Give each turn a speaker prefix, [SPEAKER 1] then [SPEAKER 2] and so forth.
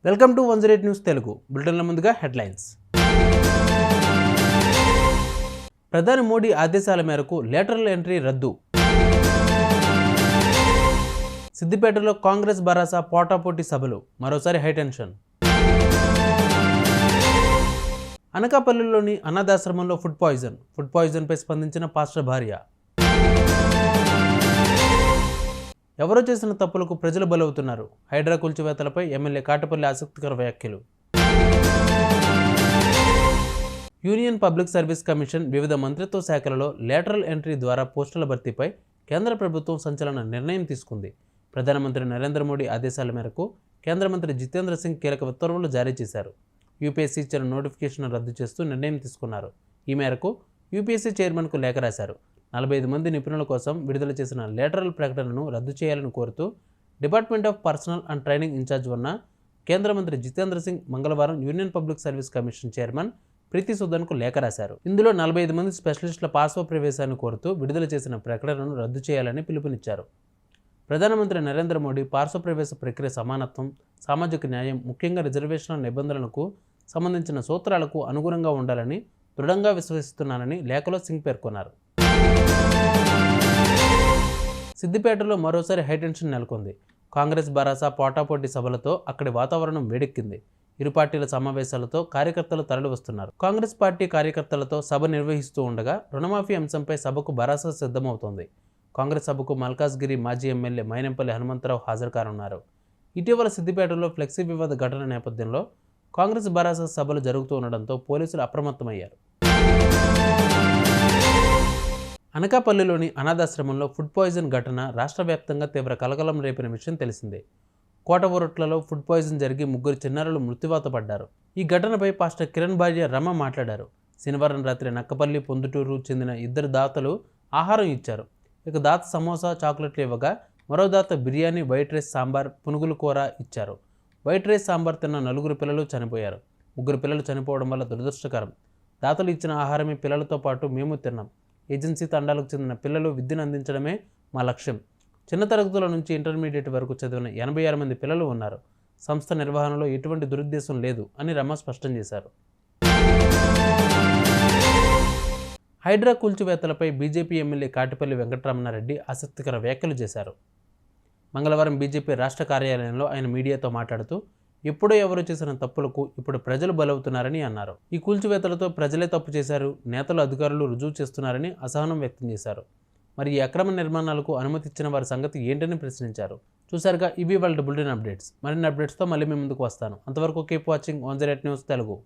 [SPEAKER 1] Welcome to 108 news Telugu బులెటిన్ల ముందుగా headlines. ప్రధాని మోడీ ఆదేశాల మేరకు లేటరల్ ఎంట్రీ రద్దు. సిద్దిపేటలో కాంగ్రెస్ భరాసా పోటాపోటీ సభలు, మరోసారి హైటెన్షన్. అనకాపల్లిలోని అనాథాశ్రమంలో ఫుడ్ పాయిజన్పై స్పందించిన పాస్టర్ భార్య. ఎవరో చేసిన తప్పులకు ప్రజలు బలవుతున్నారు. హైడ్రా కూల్చివేతలపై ఎమ్మెల్యే కాటపల్లి ఆసక్తికర వ్యాఖ్యలు. యూనియన్ పబ్లిక్ సర్వీస్ కమిషన్ వివిధ మంత్రిత్వ శాఖలలో లేటరల్ ఎంట్రీ ద్వారా పోస్టుల భర్తీపై కేంద్ర ప్రభుత్వం సంచలన నిర్ణయం తీసుకుంది. ప్రధానమంత్రి నరేంద్ర మోడీ ఆదేశాల మేరకు కేంద్ర మంత్రి జితేంద్ర సింగ్ కీలక ఉత్తర్వులు జారీ చేశారు. యూపీఎస్సీ ఇచ్చిన నోటిఫికేషన్ రద్దు చేస్తూ నిర్ణయం తీసుకున్నారు. ఈ మేరకు యూపీఎస్సీ చైర్మన్కు లేఖ రాశారు. 45 మంది నిపుణుల కోసం విడుదల చేసిన లేటరల్ ప్రకటనను రద్దు చేయాలని కోరుతూ department of personnel and training incharge ఉన్న కేంద్ర మంత్రి జితేంద్ర సింగ్ మంగళవారం union public service commission chairman Preeti సుదన్కు లేఖ రాశారు. ఇందులో 45 మంది స్పెషలిస్టుల పాస్వ ప్రవేశాన్ని కోరుతూ విడుదల చేసిన ప్రకటనను రద్దు చేయాలని పిలుపునిచ్చారు. ప్రధానమంత్రి నరేంద్ర మోడీ పార్శ్వ ప్రవేశ ప్రక్రియ సమానత్వం, సామాజిక న్యాయం, ముఖ్యంగా రిజర్వేషన్ల నిబంధనలకు సంబంధించిన సూత్రాలకు అనుగుణంగా ఉండాలని దృఢంగా విశ్వసిస్తున్నానని లేఖలో సింగ్ పేర్కొన్నారు. సిద్దిపేటలో మరోసారి హైటెన్షన్ నెలకొంది. కాంగ్రెస్ భరాసా పోటాపోటీ సభలతో అక్కడి వాతావరణం వేడెక్కింది. ఇరు పార్టీల సమావేశాలతో కార్యకర్తలు తరలివస్తున్నారు. కాంగ్రెస్ పార్టీ కార్యకర్తలతో సభ నిర్వహిస్తూ ఉండగా రుణమాఫీ అంశంపై సభకు భరాసా సిద్ధమవుతోంది. కాంగ్రెస్ సభకు మల్కాజ్గిరి మాజీ ఎమ్మెల్యే మైనంపల్లి హనుమంతరావు హాజరు కానున్నారు. ఇటీవల సిద్దిపేటలో ఫ్లెక్సీ వివాద ఘటన నేపథ్యంలో కాంగ్రెస్ భరాసా సభలు జరుగుతూ ఉండడంతో పోలీసులు అప్రమత్తమయ్యారు. అనకాపల్లిలోని అనాథాశ్రమంలో ఫుడ్ పాయిజన్ ఘటన రాష్ట్ర వ్యాప్తంగా తీవ్ర కలకలం రేపిన విషయం తెలిసిందే. కోటవరొట్లలో ఫుడ్ పాయిజన్ జరిగి 3 చిన్నారులు మృత్యువాత పడ్డారు. ఈ ఘటనపై పాస్టర్ కిరణ్ భార్య రమ మాట్లాడారు. శనివారం రాత్రి నక్కపల్లి, పొందుటూరు చెందిన 2 దాతలు ఆహారం ఇచ్చారు. ఇక దాత సమోసా, చాక్లెట్లు ఇవ్వగా మరో దాత బిర్యానీ, వైట్ రైస్, సాంబార్, పునుగులు కూర ఇచ్చారు. వైట్ రైస్, సాంబార్ తిన్న 4 పిల్లలు చనిపోయారు. 3 పిల్లలు చనిపోవడం వల్ల దురదృష్టకరం. దాతలు ఇచ్చిన ఆహారమే పిల్లలతో పాటు మేము తిన్నాం. ఏజెన్సీ తండాలకు చెందిన పిల్లలు విద్యను అందించడమే మా లక్ష్యం. చిన్న తరగతుల నుంచి ఇంటర్మీడియట్ వరకు చదివిన 86 మంది పిల్లలు ఉన్నారు. సంస్థ నిర్వహణలో ఎటువంటి దురుద్దేశం లేదు అని రమ స్పష్టం చేశారు. హైడ్రా కూల్చివేతలపై బీజేపీ ఎమ్మెల్యే కాటిపల్లి వెంకటరమణారెడ్డి ఆసక్తికర వ్యాఖ్యలు చేశారు. మంగళవారం బీజేపీ రాష్ట్ర కార్యాలయంలో ఆయన మీడియాతో మాట్లాడుతూ ఎప్పుడో ఎవరు చేసిన తప్పులకు ఇప్పుడు ప్రజలు బలవుతున్నారని అన్నారు. ఈ కూల్చివేతలతో ప్రజలే తప్పు చేశారు, నేతలు, అధికారులు రుజువు చేస్తున్నారని అసహనం వ్యక్తం చేశారు. మరి ఈ అక్రమ నిర్మాణాలకు అనుమతి ఇచ్చిన వారి సంగతి ఏంటని ప్రశ్నించారు. చూసారుగా, ఇవి వాళ్ళ బులెటిన్ అప్డేట్స్. మరిన్ని అప్డేట్స్తో మళ్ళీ మీ ముందుకు వస్తాను. అంతవరకు కీప్ వాచింగ్ 108 న్యూస్ తెలుగు.